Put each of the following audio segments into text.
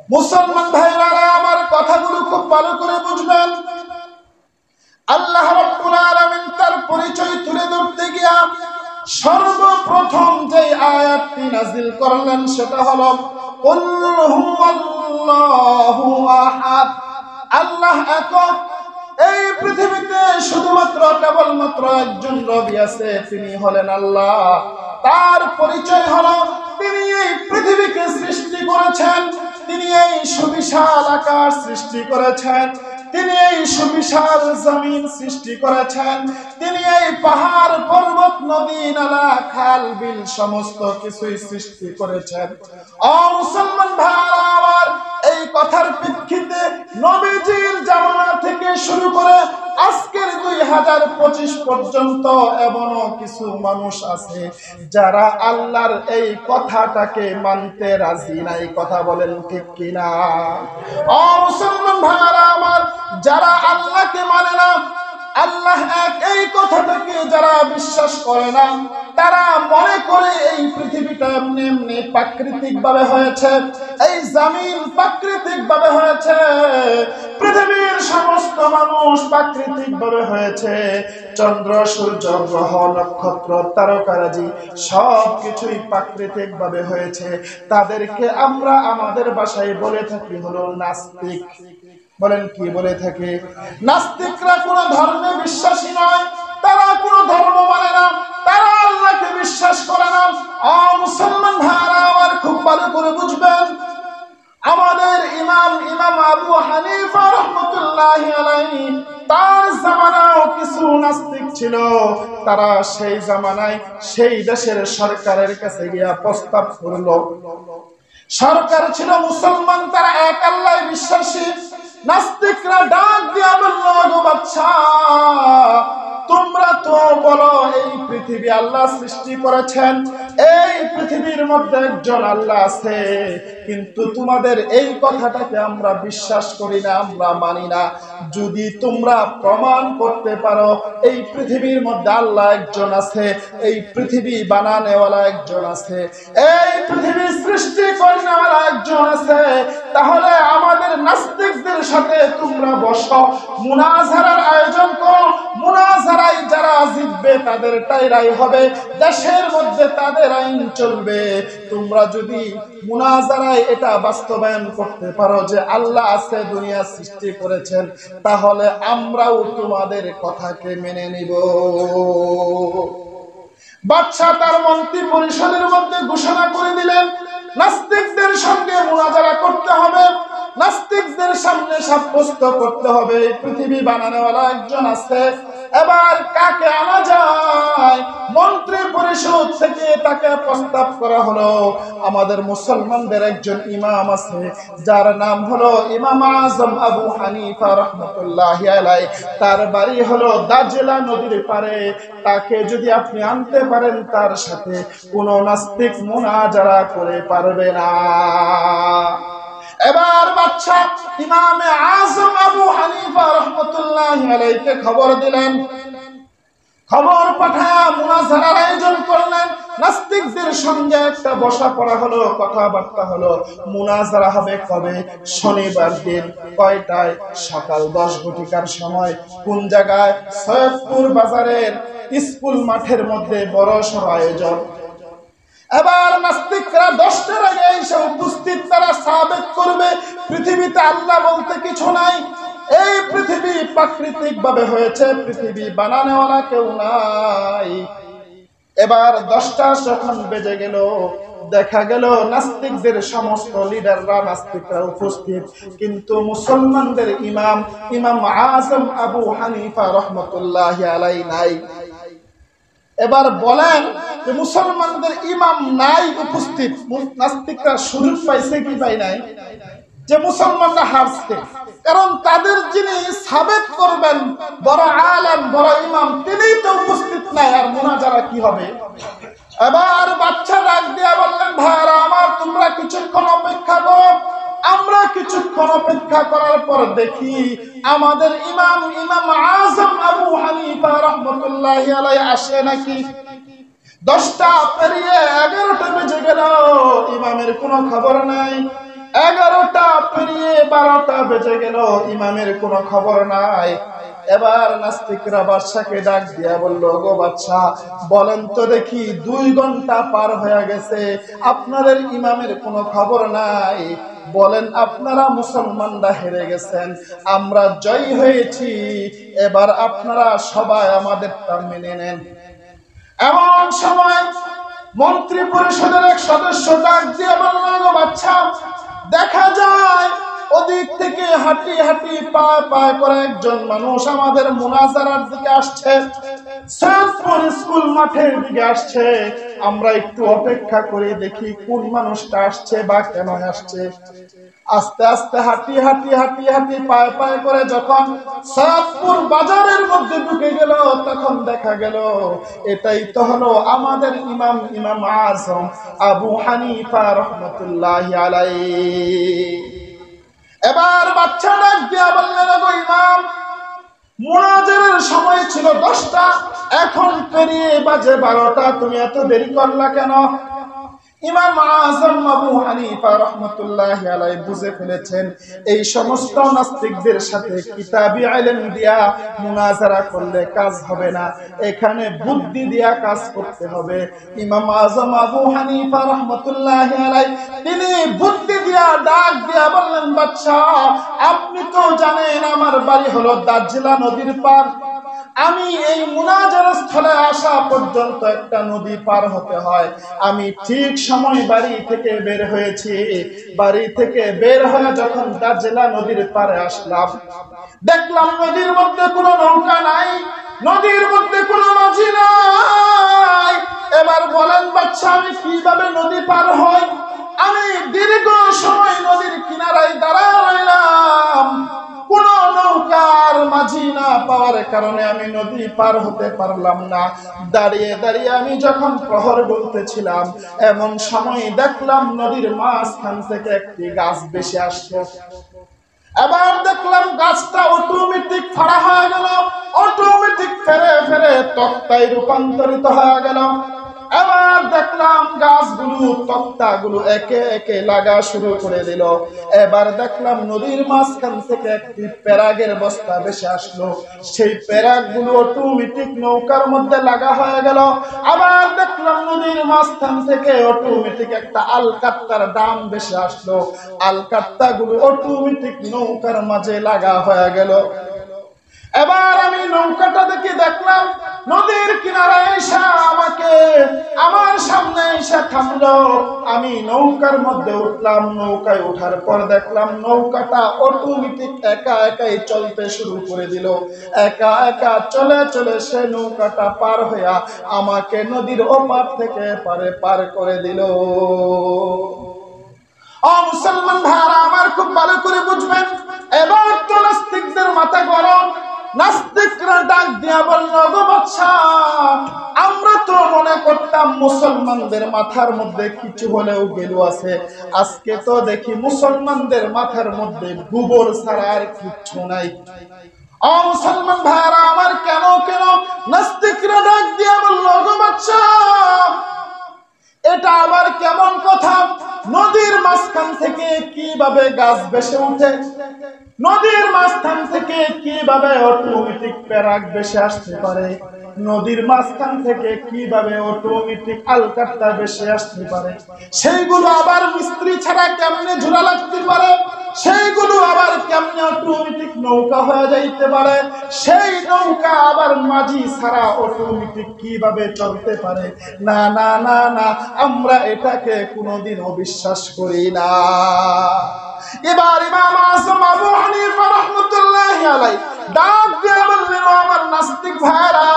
মুসলমান ভাইরা আমার কথাগুলো খুব ভালো করে বুঝবেন। আল্লাহ রাব্বুল আলামিন তার পরিচয় তুলে ধরতে গিয়া সর্বপ্রথম যে আয়াতটি নাযিল করলেন সেটা হলো কুল হুয়াল্লাহু আহাদ, আল্লাহ একক। এই পৃথিবীতে শুধুমাত্র কেবলমাত্র একজন নবী আছে, তিনি হলেন আল্লাহ। তার পরিচয় হলো তিনি এই পৃথিবীকে সৃষ্টি করেছেন, তিনি এই সুবিশাল আকাশ সৃষ্টি করেছেন, তিনি এই সুবিশাল জমিন সৃষ্টি করেছেন, তিনি এই পাহাড় পর্বত নদী নালা খাল বিল সমস্ত কিছুই সৃষ্টি করেছেন। ও মুসলমান ভাইরা আমার, এই কথার প্রেক্ষিতে নবীজির জামানা থেকে শুরু করে আজকের 2025 পর্যন্ত এমনও কিছু মানুষ আছে যারা আল্লাহর এই কথাটাকে মানতে রাজি নাই। কথা বলেন ঠিক কিনা? ও মুসলমান ভাইরা আমার, যারা আল্লাহকে মানে না, আল্লাহ এক এই কথাটাকে যারা বিশ্বাস করে না, তারা মনে করে এই পৃথিবীটা এমনি এমনি প্রাকৃতিক ভাবে হয়েছে, এই জমিন প্রাকৃতিক ভাবে হয়েছে, পৃথিবীর সমস্ত মানুষ প্রাকৃতিক ভাবে হয়েছে, চন্দ্র সূর্য গ্রহ নক্ষত্র তারকারাজি সবকিছুই প্রাকৃতিক ভাবে হয়েছে। তাদেরকে আমরা আমাদের ভাষায় বলে থাকি হলো নাস্তিক। বলেন কি বলে থাকে? নাস্তিকরা কোন ধর্মে বিশ্বাসী নয়, তারা কোন ধর্ম মানে না, তারা আল্লাহকে বিশ্বাস করে না। মুসলমান ভাইরা আমার খুব ভালো করে বুঝবেন, আমাদের ইমাম আবু হানিফা রাহমাতুল্লাহি আলাইহি তার জামানাও কিছু নাস্তিক ছিল। তারা সেই জামানায় সেই দেশের সরকারের কাছে গিয়া প্রস্তাব করলো। সরকার ছিল মুসলমান, তারা এক আল্লাহ বিশ্বাসী। নাস্তিকরা ডাক দিয়া বলল, গো বাদশা, তোমরা তো বলো এই পৃথিবী আল্লাহ সৃষ্টি করেছেন, এই পৃথিবীর মধ্যে একজন আল্লাহ আছে, কিন্তু তোমাদের এই কথাটাকে আমরা বিশ্বাস করি না, আমরা মানি না। যদি তোমরা প্রমাণ করতে পারো এই পৃথিবীর মধ্যে আল্লাহ একজন আছে, এই পৃথিবী বানানেওয়ালা একজন আছে, এই পৃথিবী সৃষ্টি করেনেওয়ালা একজন আছে, তাহলে আমাদের নাস্তিকদের সাথে তোমরা বসো, মুনাজারার আয়োজন করো। মুনাজারায় যারা জিতবে তাদেরটাই রায় হবে, দেশের মধ্যে তাদের আইন চলবে। তোমরা যদি মুনাজারায় এটা বাস্তবায়ন করতে পারো যে আল্লাহ আছে, দুনিয়া সৃষ্টি করেছেন, তাহলে আমরাও তোমাদের কথাকে মেনে নিব। বাদশা তার মন্ত্রী পরিষদের মধ্যে ঘোষণা করে দিলেন, নাস্তিকদের সঙ্গে মুনাজারা করতে হবে, নাস্তিকদের সামনে সাব্যস্ত করতে হবে পৃথিবী বানানোওয়ালা একজন আছে। এবার কাকে আনা যায়? মন্ত্রী পরিষদ থেকে তাকে প্রস্তাব করা হলো, আমাদের মুসলমানদের একজন ইমাম আছে যার নাম হলো ইমাম আজম আবু হানিফা রাহমাতুল্লাহি আলাইহি, তার বাড়ি হলো দাজলা নদীর পারে। তাকে যদি আপনি আনতে পারেন, তার সাথে কোন নাস্তিক মুনাজারা করে পারবে না। এবার বাদশা ইমামে আজম আবু হানিফা রাহমাতুল্লাহি আলাইহিকে খবর দিলেন, খবর পাঠায় মুনাজারার আয়োজন করলেন। নাস্তিকদের সঙ্গে একটা বসা পড়া হলো, কথাবার্তা হলো। মুনাজারা হবে কবে? শনিবার দিন। কয়টায়? সকাল 10 ঘটিকার সময়। কোন জায়গায়? সৈয়দপুর বাজারের স্কুল মাঠের মধ্যে বড় সড় আয়োজন। এবার নাস্তিকরা 10টার আগে এসে উপস্থিত, তারা সাবেত করবে পৃথিবীতে আল্লাহ বলতে কিছু নাই, এই পৃথিবী প্রাকৃতিক ভাবে হয়েছে, পৃথিবী বানানোওয়ালা কেউ নাই। এবার 10টা যখন বেজে গেল, দেখা গেল নাস্তিকদের সমস্ত লিডাররা নাস্তিকরা উপস্থিত, কিন্তু মুসলমানদের ইমাম আজম আবু হানিফা রাহমাতুল্লাহি আলাইহি নাই। এবার বলেন যে মুসলমানদের ইমাম নাই উপস্থিত, নাস্তিকরা সুযোগ পাইছে কি পাই নাই যে মুসলমানরা হারছে? কারণ তাদের যিনি সাবেত করবেন বড় আলেম বড় ইমাম, তিনি তো উপস্থিত নাই, আর মুনাজারা কি হবে? এবার বাদশা ডাক দিয়া বললেন, ভাইরা আমার, তোমরা কিছুক্ষণ অপেক্ষা করো। আমরা কিছুক্ষণ অপেক্ষা করার পর দেখি আমাদের ইমাম আজম আবু হানিফা রাহমাতুল্লাহি আলাইহি আসে নাকি। 10টা পেরিয়ে 11টা বেজে গেল, ইমামের কোনো খবর নাই। 11টা 12টা বেজে গেল, ইমামের কোনো খবর নাই। এবার নাস্তিকরা বাদশাকে ডাক দিয়া বলল, গো বাদশা, বলেন তো দেখি 2 ঘন্টা পার হয়ে গেছে, আপনাদের ইমামের কোনো খবর নাই। বলেন আপনারা মুসলমানরা হেরে গেছেন, আমরা জয়ী হয়েছি, এবার আপনারা সবাই আমাদেরটা মেনে নেন। এমন সময় মন্ত্রী পরিষদের এক সদস্য ডাক দিয়ে বলল, গো বাদশা, দেখা যায় ওদিক থেকে হাঁটি হাঁটি পা পা করে একজন মানুষ আমাদের মুনাজারার দিকে আসছে, সৈয়দপুর স্কুল মাঠের দিকে আসছে। আমরা একটু অপেক্ষা করে দেখি কোন মানুষটা আসছে বা কেন আসছে। আস্তে আস্তে হাঁটি হাঁটি হাঁটি হাঁটি পায়ে পায়ে করে যখন সৈয়দপুর বাজারের মধ্যে ঢুকে গেল, তখন দেখা গেল এটাই তো হলো আমাদের ইমাম, ইমাম আজম আবু হানিফা রাহমাতুল্লাহি আলাইহি। এবার বাচ্চা ডাক দিয়া বললেন, গো ইমাম, মুনাজারের সময় ছিল 10টা, এখন পেরিয়ে বাজে 12টা, তুমি এত দেরি করলা কেন? ইমাম আজম আবু হানিফা রাহমাতুল্লাহি আলাইহি বুঝে ফেলেছেন এই সমস্ত নাস্তিকদের সাথে কিতাবি ইলম দিয়া মুনাজারা করলে কাজ হবে না, এখানে বুদ্ধি দিয়া কাজ করতে হবে। ইমাম আজম আবু হানিফা রাহমাতুল্লাহি আলাইহি তিনি বুদ্ধি দিয়া ডাক দিয়া বললেন, বাদশা, আপনি তো জানেন আমার বাড়ি হলো দাজলা নদীর পার, আমি এই মুনাজার স্থলে আসা পর্যন্ত একটা নদী পার হতে হয়। আমি ঠিক সময় বাড়ি থেকে বের হয়েছি, বাড়ি থেকে বের হয়ে যখন দাজলা নদীর পারে আসলাম, দেখলাম নদীর মধ্যে কোনো নৌকা নাই, নদীর মধ্যে কোনো মাঝি নাই। এবার বলেন বাদশা, আমি কিভাবে নদী পার হই? আমি দীর্ঘ সময় নদীর কিনারায় দাঁড়ায় রইলাম, কোন নৌকার মাঝি না পাওয়ার কারণে আমি নদী পার হতে পারলাম না। দাঁড়িয়ে দাঁড়িয়ে আমি যখন প্রহর বলতেছিলাম, এমন সময় দেখলাম নদীর মাঝখান থেকে একটি গাছ ভেসে আসছে। এবার দেখলাম গাছটা অটোমেটিক ফাড়া হয়ে গেল, অটোমেটিক ফেরে ফেরে তক্তায় রূপান্তরিত হয়ে গেল। এবার দেখলাম গাছগুলো, তক্তাগুলো একে একে লাগা শুরু করে দিল। এবার দেখলাম নদীর মাঝখান থেকে একটি পেরাগের বস্তা ভেসে আসলো, সেই পেরাগগুলো অটোমেটিক নৌকার মধ্যে লাগা হয়ে গেল। আবার দেখলাম নদীর মাঝখান থেকে অটোমেটিক একটা আলকাত্তার দাম ভেসে আসলো, আলকাত্তাগুলো অটোমেটিক নৌকার মাঝে লাগা হয়ে গেল। এবার আমি নৌকাটা দেখে দেখলাম নদীর কিনারায় এসে আমাকে আমার সামনে এসে থামলো। আমি নৌকার মধ্যে উঠলাম, নৌকায় ওঠার পর দেখলাম নৌকাটা অটোমেটিক একা একাই চলতে শুরু করে দিল। একা একা চলে চলে সে নৌকাটা পার হইয়া আমাকে নদীর ওপার থেকে পারে পার করে দিল। ও মুসলমান ভাইরা আমার, খুব ভালো করে বুঝবেন, এবার তো নাস্তিকদের মাথা গরম। নাস্তিকরা ডাক দিয়া বলল, গো বাদশা, আমরা তো মনে করতাম মুসলমানদের মাথার মধ্যে কিছু হলেও গেলু আছে, আজকে তো দেখি মুসলমানদের মাথার মধ্যে গোবর ছাড়া আর কিচ্ছু নাই। ও মুসলমান ভাইরা আমার, কেন কেন? নাস্তিকরা ডাক দিয়া বলল, গো বাদশা, এটা আবার কেমন কথা? নদীর মাঝখান থেকে কিভাবে গাছ ভেসে উঠে? নদীর মাঝখান থেকে কিভাবে অটোমেটিক পেরাক ভেসে আসতে পারে? নদীর মাঝখান থেকে কিভাবে অটোমেটিক আলকাত্তা ভেসে আসতে পারে? সেইগুলো আবার মিস্ত্রি ছাড়া কেমনে ঝুলা লাগতে পারে? সেইগুলো আবার কেমনে অটোমেটিক নৌকা হয়ে যাইতে পারে? সেই নৌকা আবার মাঝি ছাড়া অটোমেটিক কিভাবে চলতে পারে? না না না না, আমরা এটাকে কোনোদিনও বিশ্বাস করি না। এবার ইমাম আজম আবু হানিফা রাহমাতুল্লাহি আলাইহি ডাক দিয়ে বললেন, আমার নাস্তিক ভাইরা,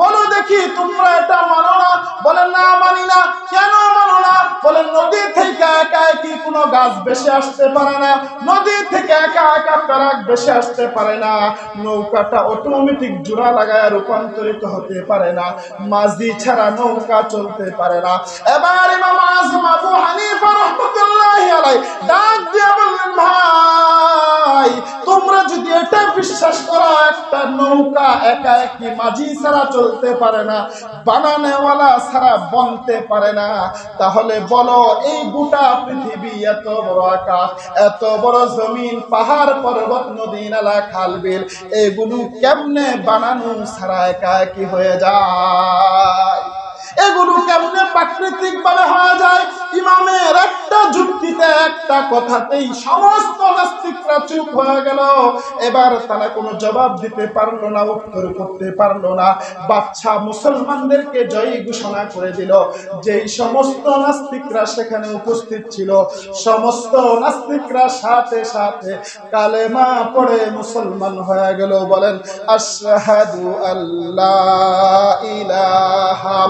বলো দেখি তোমরা এটা মানো না? বলেন, না মানি না। কেন মানো না? বলেন, নদী থেকে একা একই কোনো গাছ ভেসে আসতে পারে না, নদী থেকে একা একা পেরাক ভেসে আসতে পারে না, নৌকাটা অটোমেটিক জোড়া লাগায় রূপান্তরিত হতে পারে না, মাঝি ছাড়া নৌকা চলতে পারে না। এবার ইমাম আজম আবু হানিফা রাহমাতুল্লাহি আলাইহি ডাক দিয়ে বললেন, ভাই, তোমরা যদি এটা বিশ্বাস করা একটা নৌকা একা একটি মাঝি ছাড়া চলতে পারে না, বানানেওয়ালা ছাড়া বনতে পারে না। তাহলে বলো এই গোটা পৃথিবী, এত বড় আকাশ, এত বড় জমিন, পাহাড় পর্বত, নদী নালা, খাল বিল, এগুলো কেমনে বানানো ছাড়া একা একই হয়ে যায়? এগুলো কেমনে প্রাকৃতিক ভাবে হয়ে যায়? ইমামের একটা যুক্তিতে, একটা কথাতেই সমস্ত নাস্তিকরা চুপ হয়ে গেল। এবার তারা কোনো জবাব দিতে পারলো না, উত্তর করতে পারলো না। বাদশা মুসলমানদেরকে জয়ী ঘোষণা করে দিল। যেই সমস্ত নাস্তিকরা সেখানে উপস্থিত ছিল, সমস্ত নাস্তিকরা সাথে সাথে কালেমা পড়ে মুসলমান হয়ে গেল। বলেন আশহাদু আল্লাহ ইলাহা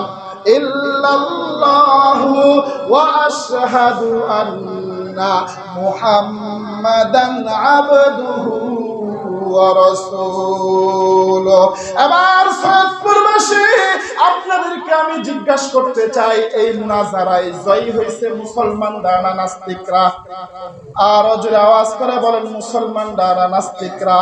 ইল্লাল্লাহু ওয়া আশহাদু আন্না মুহাম্মাদান আবদুহু ওয়া রাসূলুহু। এবার সৈয়দপুরবাসী, আপনাদেরকে আমি জিজ্ঞাসা করতে চাই, এই মুনাজারায় জয়ী হয়েছে মুসলমানরা না নাস্তিকরা? আর জোরে আওয়াজ করে বলেন মুসলমানরা না নাস্তিকরা?